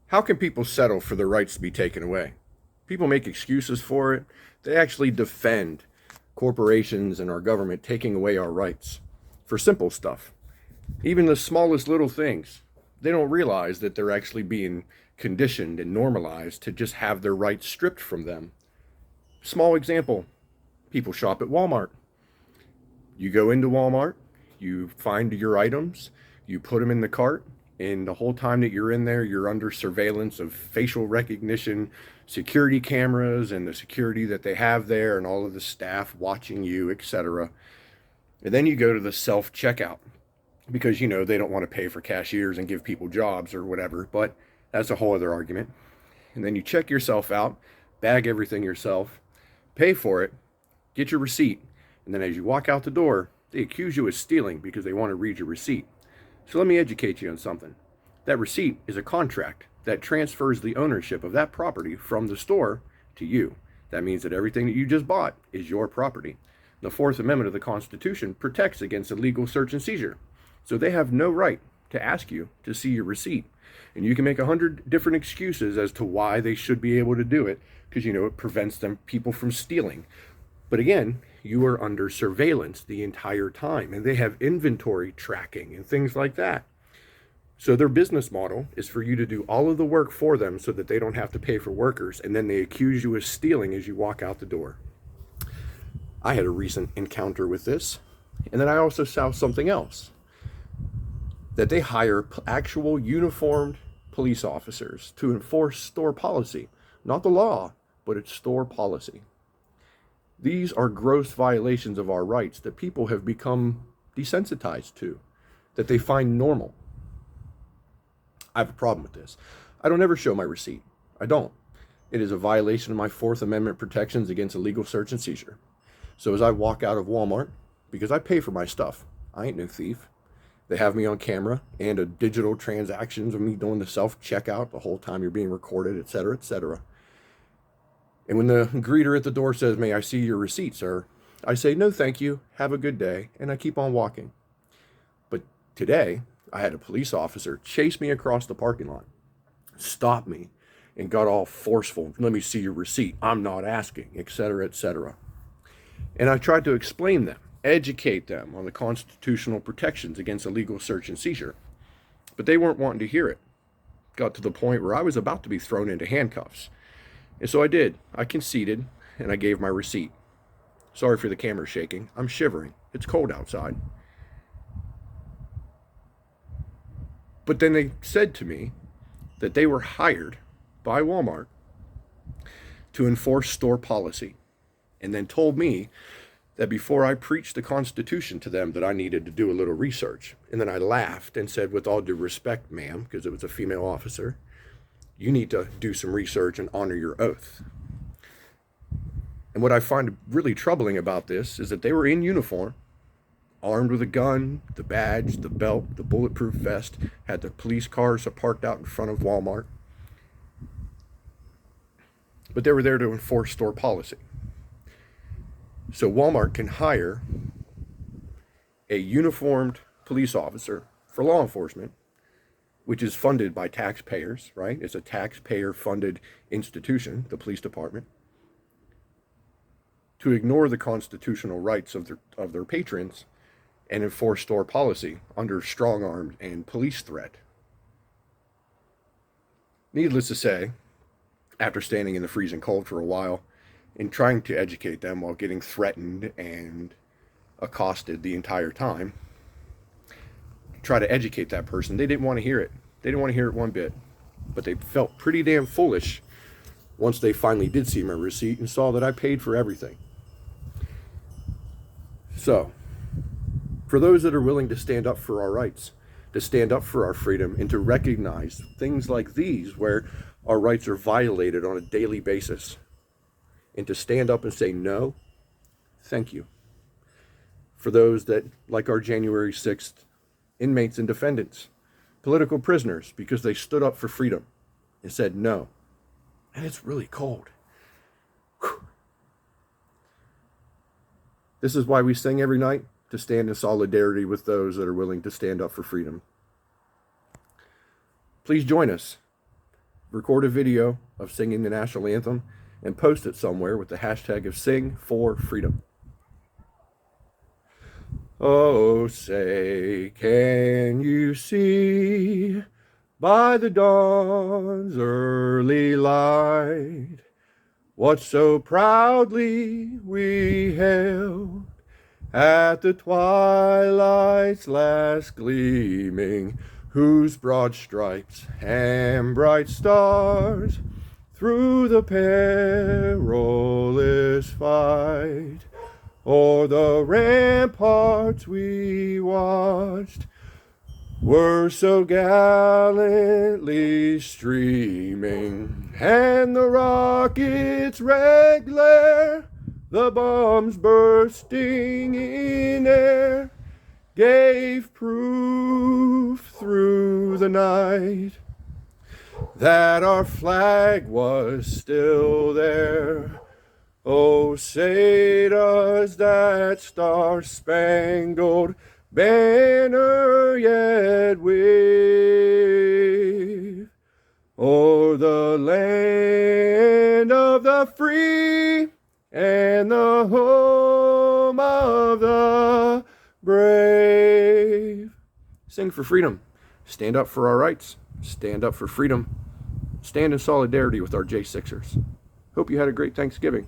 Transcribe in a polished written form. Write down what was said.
How can people settle for their rights to be taken away? People make excuses for it. They actually defend corporations and our government taking away our rights for simple stuff. Even the smallest little things. They don't realize that they're actually being conditioned and normalized to just have their rights stripped from them. Small example, people shop at Walmart. You go into Walmart, you find your items, you put them in the cart, and the whole time that you're in there, you're under surveillance of facial recognition, security cameras, and the security that they have there, and all of the staff watching you, etc. And then you go to the self-checkout because, they don't want to pay for cashiers and give people jobs or whatever, but that's a whole other argument. And then you check yourself out, bag everything yourself, pay for it, get your receipt, and then as you walk out the door, they accuse you of stealing because they want to read your receipt. So let me educate you on something. That receipt is a contract that transfers the ownership of that property from the store to you. That means that everything that you just bought is your property. The Fourth Amendment of the Constitution protects against illegal search and seizure. So they have no right to ask you to see your receipt. And you can make 100 different excuses as to why they should be able to do it, because it prevents people from stealing. But again, you are under surveillance the entire time, and they have inventory tracking and things like that. So their business model is for you to do all of the work for them so that they don't have to pay for workers, and then they accuse you of stealing as you walk out the door. I had a recent encounter with this, and then I also saw something else. That they hire actual uniformed police officers to enforce store policy. Not the law, but it's store policy. These are gross violations of our rights that people have become desensitized to, that they find normal. I have a problem with this. I don't ever show my receipt. I don't. It is a violation of my Fourth Amendment protections against illegal search and seizure. So as I walk out of Walmart, because I pay for my stuff, I ain't no thief. They have me on camera and a digital transactions of me doing the self-checkout the whole time you're being recorded, etc., etc. And when the greeter at the door says, "May I see your receipt, sir?" I say, "No, thank you. Have a good day." And I keep on walking. But today, I had a police officer chase me across the parking lot, stop me, and got all forceful. "Let me see your receipt. I'm not asking," etc., etc. And I tried to explain them, educate them on the constitutional protections against illegal search and seizure. But they weren't wanting to hear it. Got to the point where I was about to be thrown into handcuffs. And so I did. I conceded, and I gave my receipt. Sorry for the camera shaking. I'm shivering. It's cold outside. But then they said to me that they were hired by Walmart to enforce store policy, and then told me that before I preached the Constitution to them that I needed to do a little research. And then I laughed and said, "With all due respect, ma'am," because it was a female officer, "you need to do some research and honor your oath." And what I find really troubling about this is that they were in uniform, armed with a gun, the badge, the belt, the bulletproof vest, had the police cars parked out in front of Walmart. But they were there to enforce store policy. So Walmart can hire a uniformed police officer for law enforcement, which is funded by taxpayers, right? It's a taxpayer-funded institution, the police department, to ignore the constitutional rights of their patrons and enforce store policy under strong arms and police threat. Needless to say, after standing in the freezing cold for a while and trying to educate them while getting threatened and accosted the entire time, try to educate that person, they didn't want to hear it. They didn't want to hear it one bit. But they felt pretty damn foolish once they finally did see my receipt and saw that I paid for everything. So, for those that are willing to stand up for our rights, to stand up for our freedom, and to recognize things like these where our rights are violated on a daily basis, and to stand up and say no, thank you. For those that, like our January 6th inmates and defendants, political prisoners, because they stood up for freedom and said no. And it's really cold. Whew. This is why we sing every night, to stand in solidarity with those that are willing to stand up for freedom. Please join us. record a video of singing the national anthem and post it somewhere with the hashtag of Sing for Freedom. Oh, say, can you see by the dawn's early light what so proudly we hailed at the twilight's last gleaming, whose broad stripes and bright stars through the perilous fight o'er the ramparts we watched were so gallantly streaming, and the rockets' red glare, the bombs bursting in air, gave proof through the night that our flag was still there. Oh, say does that star-spangled banner yet wave o'er the land of the free and the home of the brave? Sing for freedom. Stand up for our rights. Stand up for freedom. Stand in solidarity with our J6ers. Hope you had a great Thanksgiving.